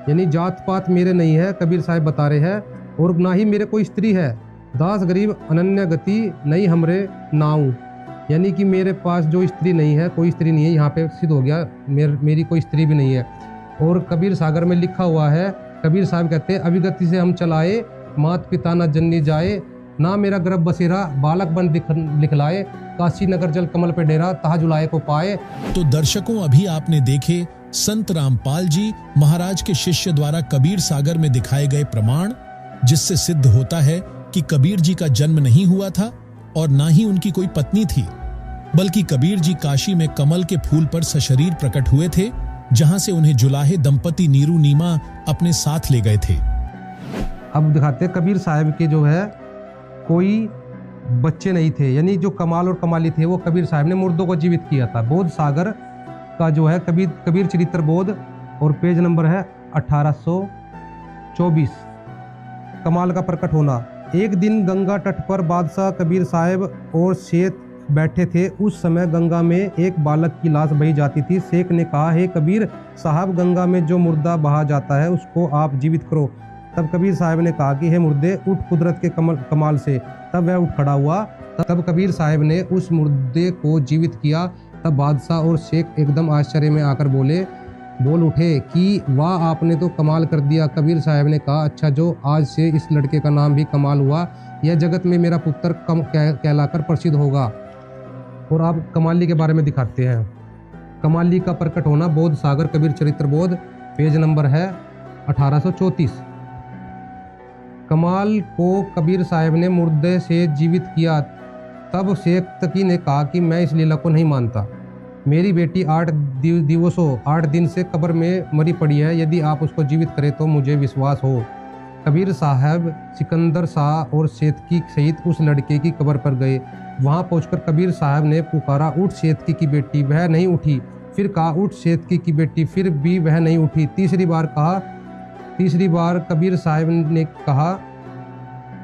S5: यानी जात पात मेरे नहीं है, कबीर साहब बता रहे हैं, और ना ही मेरे कोई स्त्री है। दास गरीब अनन्य गति नहीं हमरे नाऊं, यानी कि मेरे पास जो स्त्री नहीं है, कोई स्त्री नहीं है, यहाँ पे सिद्ध हो गया मेरी कोई स्त्री भी नहीं है। और कबीर सागर में लिखा हुआ है, कबीर साहब कहते हैं अविगति से हम चलाए, मात पिता न जननी जाए, ना मेरा गर्भ बसेरा बालक बन लिखलाए, काशी नगर जल कमल पे डेरा तहा जुलाए को पाए।
S8: तो दर्शकों, अभी आपने देखे संत रामपाल जी महाराज के शिष्य द्वारा कबीर सागर में दिखाए गए प्रमाण, जिससे सिद्ध होता है कि कबीर जी का जन्म नहीं हुआ था और ना ही उनकी कोई पत्नी थी, बल्कि कबीर जी काशी में कमल के फूल पर सशरीर प्रकट हुए थे, जहां से उन्हें जुलाहे दंपति नीरू नीमा अपने साथ ले गए थे।
S5: अब दिखाते हैं कबीर साहब के जो है कोई बच्चे नहीं थे, यानी जो कमाल और कमाली थे वो कबीर साहब ने मुर्दों को जीवित किया था। बोध सागर का जो है कबीर चरित्र बोध, और पेज नंबर है 1824। कमाल का प्रकट होना। एक दिन गंगा तट पर बादशाह कबीर साहब और शेख बैठे थे। उस समय गंगा में एक बालक की लाश बही जाती थी। शेख ने कहा, हे कबीर साहब, गंगा में जो मुर्दा बहा जाता है उसको आप जीवित करो। तब कबीर साहब ने कहा कि हे मुर्दे, उठ कुदरत के कमाल से। तब वह उठ खड़ा हुआ। तब कबीर साहब ने उस मुर्दे को जीवित किया। तब बादशाह और शेख एकदम आश्चर्य में आकर बोल उठे कि वाह, आपने तो कमाल कर दिया। कबीर साहब ने कहा, अच्छा, जो आज से इस लड़के का नाम भी कमाल हुआ, यह जगत में मेरा पुत्र कहलाकर प्रसिद्ध होगा। और आप कमाली के बारे में दिखाते हैं। कमाली का प्रकट होना, बोध सागर कबीर चरित्र बोध, पेज नंबर है 1834। कमाल को कबीर साहब ने मुर्दे से जीवित किया। तब शेख तकी ने कहा कि मैं इस लीला को नहीं मानता। मेरी बेटी 8 दिन से कब्र में मरी पड़ी है। यदि आप उसको जीवित करें तो मुझे विश्वास हो। कबीर साहब सिकंदर शाह और सेतकी सहित उस लड़के की कब्र पर गए। वहां पहुंचकर कबीर साहब ने पुकारा, उठ सेतकी की बेटी। वह नहीं उठी। फिर कहा, उठ सेतकी की बेटी। फिर भी वह नहीं उठी। तीसरी बार कबीर साहब ने कहा,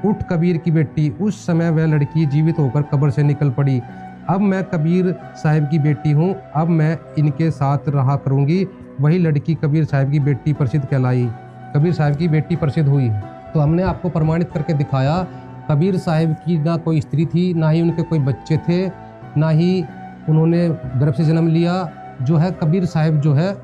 S5: उठ कबीर की बेटी। उस समय वह लड़की जीवित होकर कब्र से निकल पड़ी। अब मैं कबीर साहब की बेटी हूँ, अब मैं इनके साथ रहा करूँगी। वही लड़की कबीर साहब की बेटी प्रसिद्ध कहलाई। कबीर साहब की बेटी प्रसिद्ध हुई। तो हमने आपको प्रमाणित करके दिखाया, कबीर साहब की ना कोई स्त्री थी, ना ही उनके कोई बच्चे थे, ना ही उन्होंने गर्भ से जन्म लिया। जो है कबीर साहब जो है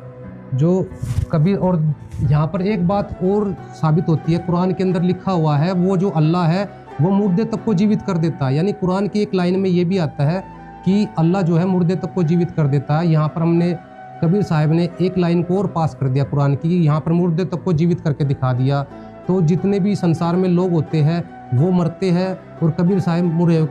S5: जो कबीर। और यहाँ पर एक बात और साबित होती है, कुरान के अंदर लिखा हुआ है, वो जो अल्लाह है वो मुर्दे तक को जीवित कर देता है। यानी कुरान की एक लाइन में ये भी आता है कि अल्लाह जो है मुर्दे तक को जीवित कर देता है। यहाँ पर हमने कबीर साहब ने एक लाइन को और पास कर दिया कुरान की, यहाँ पर मुर्दे तक को जीवित करके दिखा दिया। तो जितने भी संसार में लोग होते हैं वो मरते हैं, और कबीर साहब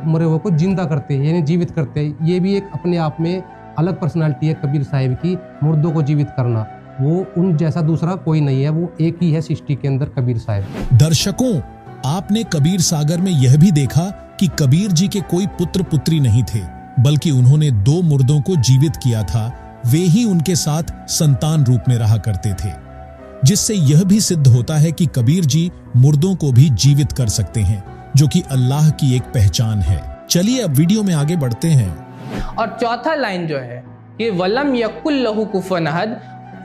S5: मरे हुए को जिंदा करते हैं, यानी जीवित करते हैं। ये भी एक अपने आप में अलग पर्सनालिटी है कबीर साहब की, मुर्दों को जीवित करना। वो उन जैसा दूसरा कोई नहीं है, वो एक ही है सृष्टि के अंदर कबीर साहब।
S8: दर्शकों, आपने कबीर सागर में यह भी देखा कि कबीर जी के कोई पुत्र पुत्री नहीं थे, बल्कि उन्होंने 2 मुर्दों को जीवित किया था। वे ही उनके साथ संतान रूप में रहा करते थे, जिससे यह भी सिद्ध होता है कि कबीर जी मुर्दों को भी जीवित कर सकते हैं, जो कि अल्लाह की एक पहचान है। चलिए अब वीडियो में आगे बढ़ते हैं।
S4: और चौथा लाइन जो है कि वलम यकुल लहू कुफुवन अहद,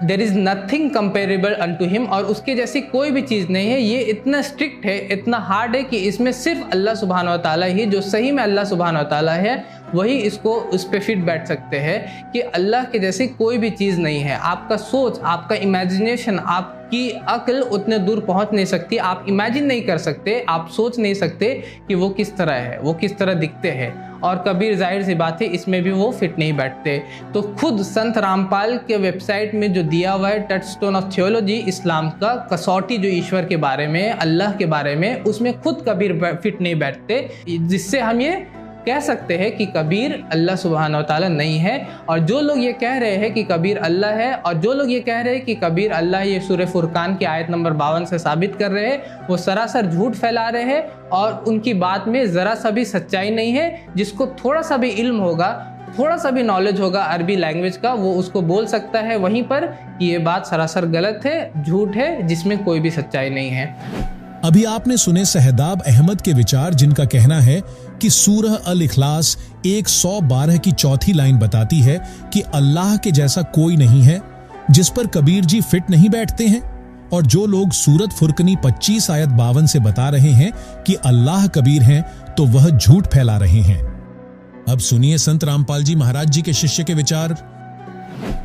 S4: there is nothing comparable unto him, और उसके जैसी कोई भी चीज़ नहीं है। ये इतना स्ट्रिक्ट है, इतना हार्ड है कि इसमें सिर्फ अल्लाह सुब्हानहू व तआला ही, जो सही में अल्लाह सुब्हानहू व तआला है, वही इसको उस पर फिट बैठ सकते हैं कि अल्लाह के जैसी कोई भी चीज़ नहीं है। आपका सोच, आपका इमेजिनेशन, आपकी अक्ल उतने दूर पहुंच नहीं सकती। आप इमेजिन नहीं कर सकते, आप सोच नहीं सकते कि वो किस तरह है, वो किस तरह दिखते हैं। और कबीर जाहिर सी बात है इसमें भी वो फिट नहीं बैठते। तो खुद संत रामपाल के वेबसाइट में जो दिया हुआ है टचस्टोन ऑफ थियोलॉजी, इस्लाम का कसौटी जो ईश्वर के बारे में, अल्लाह के बारे में, उसमें खुद कबीर फिट नहीं बैठते, जिससे हम ये कह सकते हैं कि कबीर अल्लाह सुब्हानहू व तआला नहीं है। और जो लोग ये कह रहे हैं कि कबीर अल्लाह है, और जो लोग ये कह रहे हैं कि कबीर अल्लाह, ये सूरह फुरकान की आयत नंबर 52 से साबित कर रहे हैं, वो सरासर झूठ फैला रहे हैं और उनकी बात में ज़रा सा भी सच्चाई नहीं है। जिसको थोड़ा सा भी इल्म होगा, थोड़ा सा भी नॉलेज होगा अरबी लैंग्वेज का, वो उसको बोल सकता है वहीं पर कि ये बात सरासर गलत है, झूठ है, जिसमें कोई भी सच्चाई नहीं है।
S8: अभी आपने सुने सहदाब अहमद के विचार, जिनका कहना है कि सूरह अल इखलास 112 की चौथी लाइन बताती है कि अल्लाह के जैसा कोई नहीं है, जिस पर कबीर जी फिट नहीं बैठते हैं। और जो लोग सूरत फुरकनी 25 आयत 52 से बता रहे हैं कि अल्लाह कबीर हैं, तो वह झूठ फैला रहे हैं। अब सुनिए संत रामपाल जी महाराज जी के शिष्य के विचार।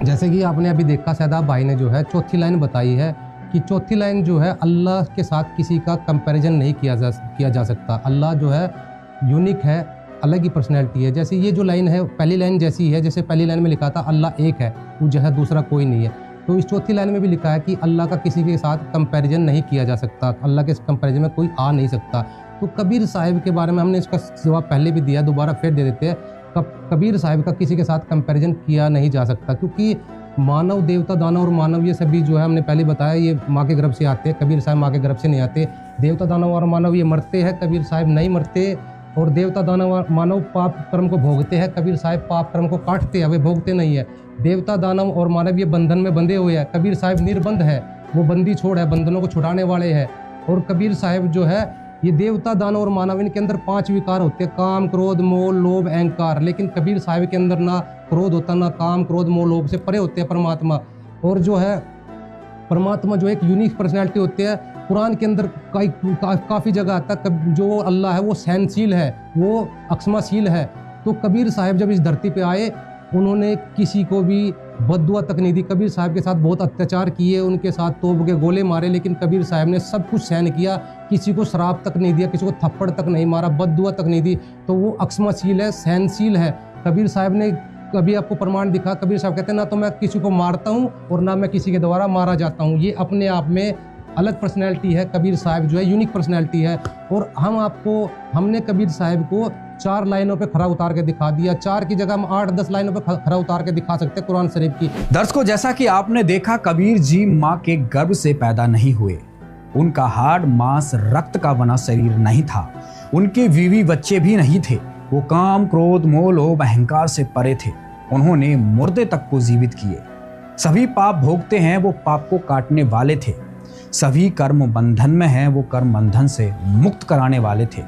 S5: जैसे कि आपने अभी देखा, सहदाब भाई ने जो है चौथी लाइन बताई है कि चौथी लाइन जो है अल्लाह के साथ किसी का कंपैरिजन नहीं किया जा सकता। अल्लाह जो है यूनिक है, अलग ही पर्सनैलिटी है। जैसे ये जो लाइन है, पहली लाइन जैसी है, जैसे पहली लाइन में लिखा था अल्लाह एक है, वो जो है दूसरा कोई नहीं है, तो इस चौथी लाइन में भी लिखा है कि अल्लाह का किसी के साथ कंपैरिजन नहीं किया जा सकता, अल्लाह के कंपैरिजन में कोई आ नहीं सकता। तो कबीर साहिब के बारे में हमने इसका जवाब पहले भी दिया, दोबारा फिर दे देते हैं। कबीर साहिब का किसी के साथ कंपैरिजन किया नहीं जा सकता, क्योंकि मानव, देवता, दानव और मानव ये सभी जो है हमने पहले बताया ये माँ के गर्भ से आते हैं। कबीर साहब माँ के गर्भ से नहीं आते। देवता, दानव और मानव ये मरते हैं, कबीर साहब नहीं मरते। और देवता, दानव और मानव पाप कर्म को भोगते हैं, कबीर साहब पाप कर्म को काटते हैं, वे भोगते नहीं है। देवता, दानव और मानव ये बंधन में बंधे हुए हैं, कबीर साहब निर्बंध है, वो बंदी छोड़ है, बंधनों को छुड़ाने वाले हैं। और कबीर साहब जो है ये देवता, दानव और मानव, इनके अंदर 5 विकार होते हैं, काम, क्रोध, मोह, लोभ, अहंकार। लेकिन कबीर साहब के अंदर ना क्रोध होता, ना काम, क्रोध, मोह, लोभ से परे होते हैं परमात्मा। और जो है परमात्मा जो एक यूनिक पर्सनैलिटी होती है। कुरान के अंदर काफ़ी जगह आता है जो अल्लाह है वो सहनशील है, वो अक्षमाशील है। तो कबीर साहब जब इस धरती पे आए, उन्होंने किसी को भी बद्दुआ तक नहीं दी। कबीर साहब के साथ बहुत अत्याचार किए, उनके साथ तोप के गोले मारे, लेकिन कबीर साहब ने सब कुछ सहन किया। किसी को शराब तक नहीं दिया, किसी को थप्पड़ तक नहीं मारा, बद्दुआ तक नहीं दी। तो वो अक्षमाशील है, सहनशील है। कबीर साहब ने कभी आपको प्रमाण दिखा, कबीर साहब कहते हैं ना तो मैं किसी को मारता हूँ और ना मैं किसी के द्वारा मारा जाता हूँ। ये अपने आप में अलग पर्सनैलिटी है। कबीर साहब जो है यूनिक पर्सनैलिटी है। और हमने कबीर साहब को 4 लाइनों पे खरा उतार के दिखा दिया। 4 की जगह हम 8-10 लाइनों पे खरा उतार के दिखा सकते हैं कुरान शरीफ की।
S2: दर्शकों, जैसा कि आपने देखा, कबीर जी माँ के गर्भ से पैदा नहीं हुए। उनका हाड़, मांस, रक्त का बना शरीर नहीं था। उनके बीवी बच्चे भी नहीं थे। वो काम, क्रोध, मोह, लोभ, अहंकार से परे थे। उन्होंने मुर्दे तक को जीवित किए। सभी पाप भोगते हैं, वो पाप को काटने वाले थे। सभी कर्म बंधन में हैं, वो कर्म बंधन से मुक्त कराने वाले थे।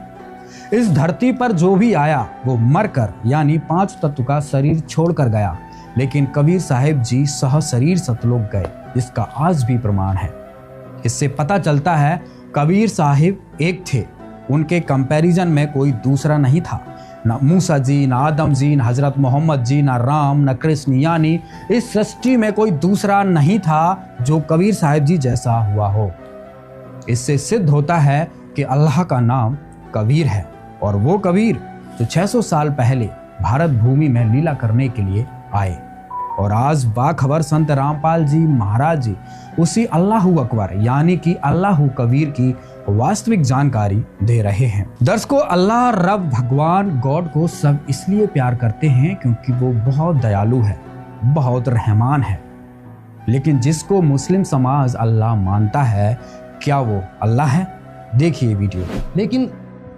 S2: इस धरती पर जो भी आया वो मरकर, यानी 5 तत्व का शरीर छोड़कर गया। लेकिन कबीर साहिब जी सह शरीर सतलोक गए, इसका आज भी प्रमाण है। इससे पता चलता है कबीर साहिब एक थे, उनके कंपैरिजन में कोई दूसरा नहीं था। ना मूसा जी, ना आदम जी, ना हजरत मोहम्मद जी, ना राम, ना कृष्ण, यानी इस सृष्टि में कोई दूसरा नहीं था जो कबीर साहिब जी जैसा हुआ हो। इससे सिद्ध होता है कि अल्लाह का नाम कबीर है, और वो कबीर जो 600 साल पहले भारत भूमि में लीला करने के लिए आए। और आज बाखबर संत रामपाल जी महाराज जी उसी अल्लाहू अकबर यानी कि अल्लाहू कबीर की वास्तविक जानकारी दे रहे हैं। दर्शकों, अल्लाह रब भगवान गॉड को सब इसलिए प्यार करते हैं क्योंकि वो बहुत दयालु है, बहुत रहमान है। लेकिन जिसको मुस्लिम समाज अल्लाह मानता है, क्या वो अल्लाह है? देखिए वीडियो।
S5: लेकिन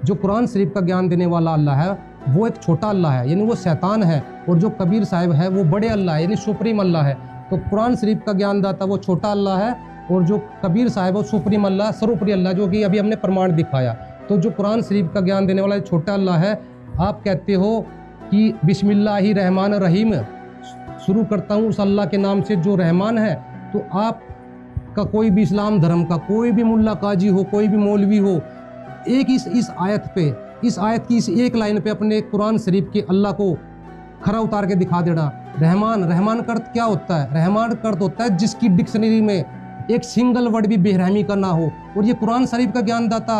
S5: जो कुरान शरीफ का ज्ञान देने वाला अल्लाह है वो एक छोटा अल्लाह है, यानी वो शैतान है। और जो कबीर साहिब है वो बड़े अल्लाह है, यानी सुप्रीम अल्लाह है। तो कुरान शरीफ का ज्ञान दाता वो छोटा अल्लाह है, और जो कबीर साहिब वो सुप्रीम अल्लाह, सर्वोपरि अल्लाह, जो कि अभी हमने प्रमाण दिखाया। तो जो कुरान शरीफ का ज्ञान देने वाला छोटा अल्लाह है, आप कहते हो कि बिस्मिल्लाहिर रहमान रहीम शुरू करता हूँ उस अल्लाह के नाम से जो रहमान है। तो आप का कोई भी इस्लाम धर्म का कोई भी मुल्ला काजी हो, कोई भी मौलवी हो, एक इस आयत पे, इस आयत की इस एक लाइन पे अपने कुरान शरीफ के अल्लाह को खरा उतार के दिखा देना। रहमान का अर्थ क्या होता है? रहमान का अर्थ होता है जिसकी डिक्शनरी में एक सिंगल वर्ड भी बेरहमी का ना हो। और ये कुरान शरीफ का ज्ञान दाता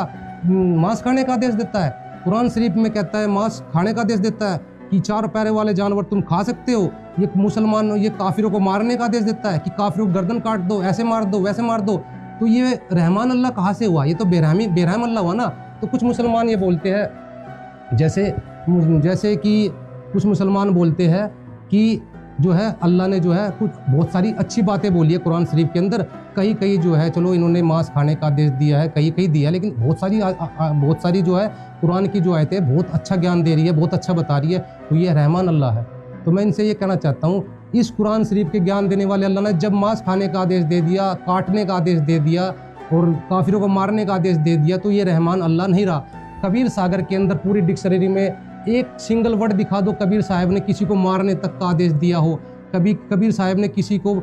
S5: मांस खाने का आदेश देता है। कुरान शरीफ में कहता है मांस खाने का आदेश देता है कि 4 पैरों वाले जानवर तुम खा सकते हो। ये मुसलमान, ये काफिरों को मारने का आदेश देता है कि काफिरों को गर्दन काट दो, ऐसे मार दो, वैसे मार दो। तो ये रहमान अल्लाह कहाँ से हुआ? ये तो बेरहम अल्लाह हुआ ना। तो कुछ मुसलमान ये बोलते हैं, जैसे कि कुछ मुसलमान बोलते हैं कि जो है अल्लाह ने जो है कुछ बहुत सारी अच्छी बातें बोली है कुरान शरीफ के अंदर। कहीं जो है चलो इन्होंने मांस खाने का आदेश दिया है, कहीं दिया, लेकिन बहुत सारी जो है कुरान की जो आयतें बहुत अच्छा ज्ञान दे रही है, बहुत अच्छा बता रही है। तो ये रहमान अल्लाह है। तो मैं इनसे ये कहना चाहता हूँ, इस कुरान शरीफ के ज्ञान देने वाले अल्लाह ने जब मांस खाने का आदेश दे दिया, काटने का आदेश दे दिया, और काफिरों को मारने का आदेश दे दिया, तो ये रहमान अल्लाह नहीं रहा। कबीर सागर के अंदर पूरी डिक्शनरी में एक सिंगल वर्ड दिखा दो कबीर साहब ने किसी को मारने तक का आदेश दिया हो, कभी कबीर साहब ने किसी को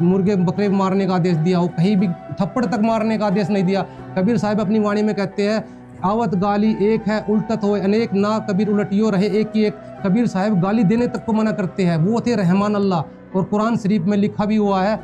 S5: मुर्गे बकरे मारने का आदेश दिया हो, कहीं भी थप्पड़ तक मारने का आदेश नहीं दिया। कबीर साहब अपनी वाणी में कहते हैं, आवत गाली एक है उल्टत हो अनेक, ना कबीर उलटियो रहे एक ही एक। कबीर साहब गाली देने तक को मना करते हैं, वो थे रहमान अल्लाह। और कुरान शरीफ में लिखा भी हुआ है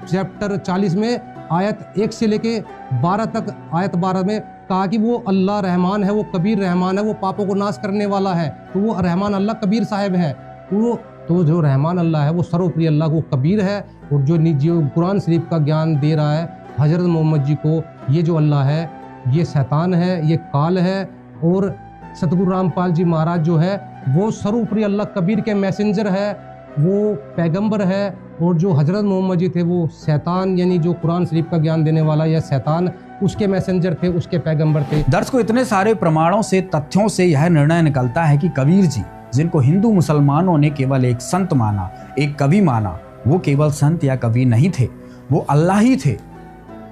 S5: चैप्टर 40 में आयत 1 से लेके 12 तक, आयत 12 में कहा कि वो अल्लाह रहमान है, वो कबीर रहमान है, वो पापों को नाश करने वाला है। तो वो रहमान अल्लाह कबीर साहब है। वो तो जो रहमान अल्लाह है वो सर्वप्रिय अल्लाह, वो कबीर है। और जो कुरान शरीफ का ज्ञान दे रहा है हजरत मोहम्मद जी को, ये जो अल्लाह है ये शैतान है, ये काल है। और सतगुरु रामपाल जी महाराज जो है वो सर्वप्रिय अल्लाह कबीर के मैसेंजर है, वो पैगंबर है। और जो हजरत मोहम्मद जी थे वो शैतान, यानी जो कुरान शरीफ का ज्ञान देने वाला या शैतान, उसके मैसेंजर थे, उसके पैगंबर थे।
S2: दर्शकों, इतने सारे प्रमाणों से, तथ्यों से यह निर्णय निकलता है कि कबीर जी, जिनको हिंदू मुसलमानों ने केवल एक संत माना, एक कवि माना, वो केवल संत या कवि नहीं थे, वो अल्लाह ही थे।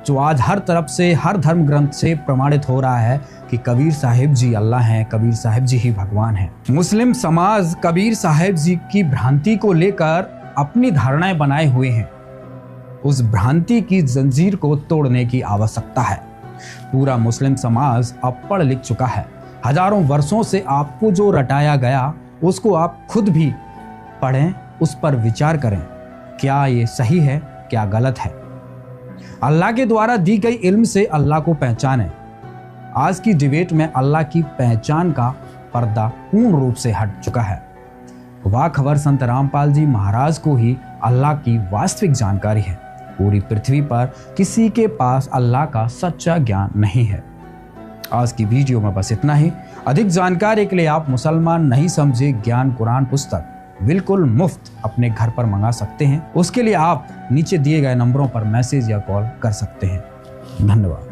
S2: जो आज हर तरफ से, हर धर्म ग्रंथ से प्रमाणित हो रहा है कि कबीर साहिब जी अल्लाह हैं, कबीर साहिब जी ही भगवान हैं। मुस्लिम समाज कबीर साहिब जी की भ्रांति को लेकर अपनी धारणाएं बनाए हुए हैं। उस भ्रांति की जंजीर को तोड़ने की आवश्यकता है। पूरा मुस्लिम समाज अब पढ़ लिख चुका है। हजारों वर्षों से आपको जो रटाया गया उसको आप खुद भी पढ़ें, उस पर विचार करें, क्या ये सही है, क्या गलत है। अल्लाह के द्वारा दी गई इल्म से अल्लाह को पहचानें। आज की डिबेट में अल्लाह की पहचान का पर्दा पूर्ण रूप से हट चुका है। वाह खबर संत रामपाल जी महाराज को ही अल्लाह की वास्तविक जानकारी है। पूरी पृथ्वी पर किसी के पास अल्लाह का सच्चा ज्ञान नहीं है। आज की वीडियो में बस इतना ही। अधिक जानकारी के लिए आप मुसलमान नहीं समझे ज्ञान कुरान पुस्तक बिल्कुल मुफ्त अपने घर पर मंगा सकते हैं। उसके लिए आप नीचे दिए गए नंबरों पर मैसेज या कॉल कर सकते हैं। धन्यवाद।